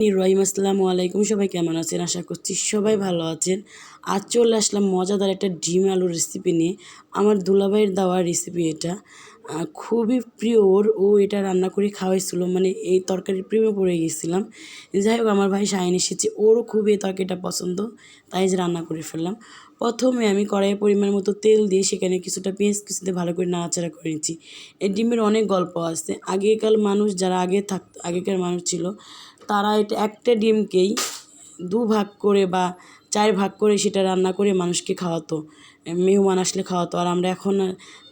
রহিম আসসালামু আলাইকুম। সবাই কেমন আছেন? আশা করছি সবাই ভালো আছেন। আজ চলে আসলাম মজাদার একটা ডিম আলুর রেসিপি নিয়ে। আমার দুলাভাইয়ের দেওয়া রেসিপি এটা। খুবই প্রিয় ওর, ও এটা রান্না করে খাওয়াইছিল, মানে এই তরকারির প্রেমে পড়ে গেছিলাম। যাই হোক, আমার ভাই শাহিন এসেছে, ওরও খুব এই তরকারিটা পছন্দ, তাই যে রান্না করে ফেললাম। প্রথমে আমি কড়াইয়ে পরিমাণ মতো তেল দিয়ে সেখানে কিছুটা পেঁয়াজ কিছুতে ভালো করে নাড়াচাড়া করে নিচ্ছি। এই ডিমের অনেক গল্প আছে। আগেকার মানুষ ছিল, তারা এটা একটা ডিমকেই দুভাগ করে বা 4 ভাগ করে সেটা রান্না করে মানুষকে খাওয়াতো, মেহমান আসলে খাওয়াতো। আর আমরা এখন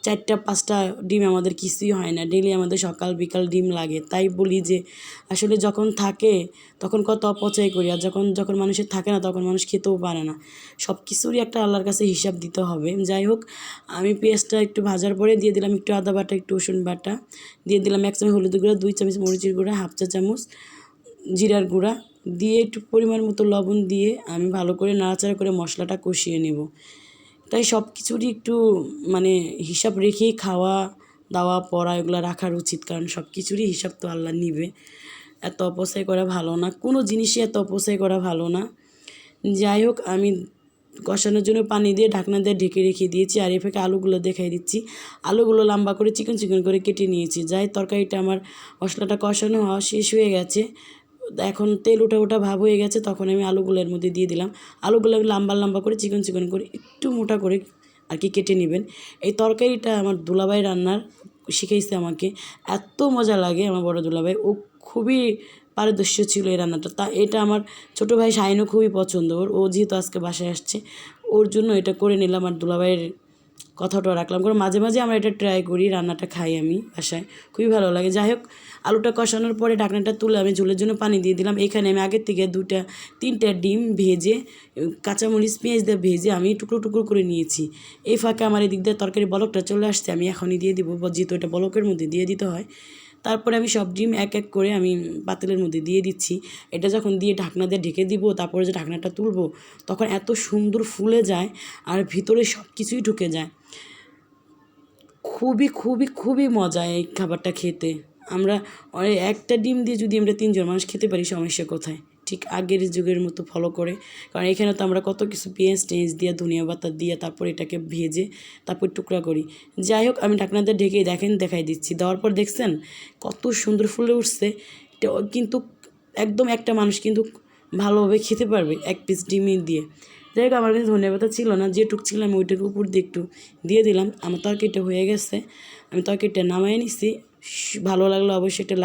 4টা 5টা ডিম আমাদের কিছুই হয় না, ডেইলি আমাদের সকাল বিকাল ডিম লাগে। তাই বলি যে আসলে যখন থাকে তখন কত অপচয় করি, আর যখন যখন মানুষের থাকে না তখন মানুষ খেতেও পারে না। সব কিছুরই একটা আল্লাহর কাছে হিসাব দিতে হবে। যাই হোক, আমি পেঁয়াজটা একটু ভাজার পরে দিয়ে দিলাম একটু আদা বাটা, একটু রসুন বাটা, দিয়ে দিলাম 1 চামচ হলুদ গুঁড়া, 2 চামচ মরিচের গুঁড়া, হাফ চা চামচ জিরার গুঁড়া দিয়ে একটু পরিমাণ মতো লবণ দিয়ে আমি ভালো করে নাড়াচাড়া করে মশলাটা কষিয়ে নেব। তাই সব কিছুরই একটু মানে হিসাব রেখেই খাওয়া দাওয়া পড়া এগুলো রাখার উচিত, কারণ সব কিছুরই হিসাব তো আল্লাহ নিবে। এত অপচয় করা ভালো না, কোনো জিনিসই এত অপচয় করা ভালো না। যাই হোক, আমি কষানোর জন্য পানি দিয়ে ঢাকনা দিয়ে ঢেকে রেখে দিয়েছি। আর এই ফাঁকে আলুগুলো দেখাই দিচ্ছি। আলুগুলো লম্বা করে চিকন চিকন করে কেটে নিয়েছি। যাই, তরকারিটা আমার মশলাটা কষানো হওয়া শেষ হয়ে গেছে, এখন তেল ওঠা ভাব হয়ে গেছে, তখন আমি আলুগুলো এর মধ্যে দিয়ে দিলাম। আলুগুলো লম্বা লম্বা করে চিকন চিকন করে একটু মোটা করে আর কি কেটে নেবেন। এই তরকারিটা আমার দুলাভাই রান্নার শিখাইছে আমাকে, এত মজা লাগে। আমার বড় দুলাভাই, ও খুবই পারদর্শী ছিল এই রান্নাটা। এটা আমার ছোটো ভাই শাহিনও খুবই পছন্দ ওর, ও যেহেতু আজকে বাসায় আসছে ওর জন্য এটা করে নিলাম। আর দুলাভাইয়ের কথাটাও রাখলাম, কারণ মাঝে মাঝে আমরা এটা ট্রাই করি, রান্নাটা খাই আমি বাসায়, খুবই ভালো লাগে। যাই হোক, আলুটা কষানোর পরে ঢাকনাটা তুলে আমি ঝোলের জন্য পানি দিয়ে দিলাম। এখানে আমি আগের থেকে 2-3টা ডিম ভেজে, কাঁচামরিচ পেঁয়াজ দিয়ে ভেজে আমি টুকরো টুকরো করে নিয়েছি। এই ফাঁকে আমার এদিক দিয়ে তরকারি বলকটা চলে আসছে, আমি এখনই দিয়ে দিব, যেহেতু এটা বলকের মধ্যে দিয়ে দিতে হয়। তারপরে আমি সব ডিম এক এক করে আমি পাতিলের মধ্যে দিয়ে দিচ্ছি। এটা যখন দিয়ে ঢাকনা দিয়ে ঢেকে দিব, তারপরে যে ঢাকনাটা তুলব, তখন এত সুন্দর ফুলে যায় আর ভিতরে সব কিছুই ঢুকে যায়। খুবই খুবই খুবই মজা এই খাবারটা খেতে। আমরা একটা ডিম দিয়ে যদি আমরা 3জন মানুষ খেতে পারি, সমস্যা কোথায়? ঠিক আগের যুগের মতো ফলো করে, কারণ এখানে তো আমরা কত কিছু পেঁয়াজ টেঁয়াজ দিয়ে, ধনিয়া পাতা দিয়ে তারপর এটাকে ভেজে তারপর টুকরা করি। যাই হোক, আমি ঢাকনাতে ঢেকে দেখাই দিচ্ছি। দেওয়ার পর দেখছেন কত সুন্দর ফুলে উঠছে। কিন্তু একদম একটা মানুষ কিন্তু ভালোভাবে খেতে পারবে 1 পিস ডিমই দিয়ে। যাই হোক, আমার কাছে ধনিয়া পাতা ছিল না, যেটুক ছিল আমি ওইটাকে উপর দিয়ে একটু দিয়ে দিলাম। আমার তরকারিটা হয়ে গেছে, আমি তরকারিটা নামাই নিছি। ভালো লাগলো অবশ্যই একটা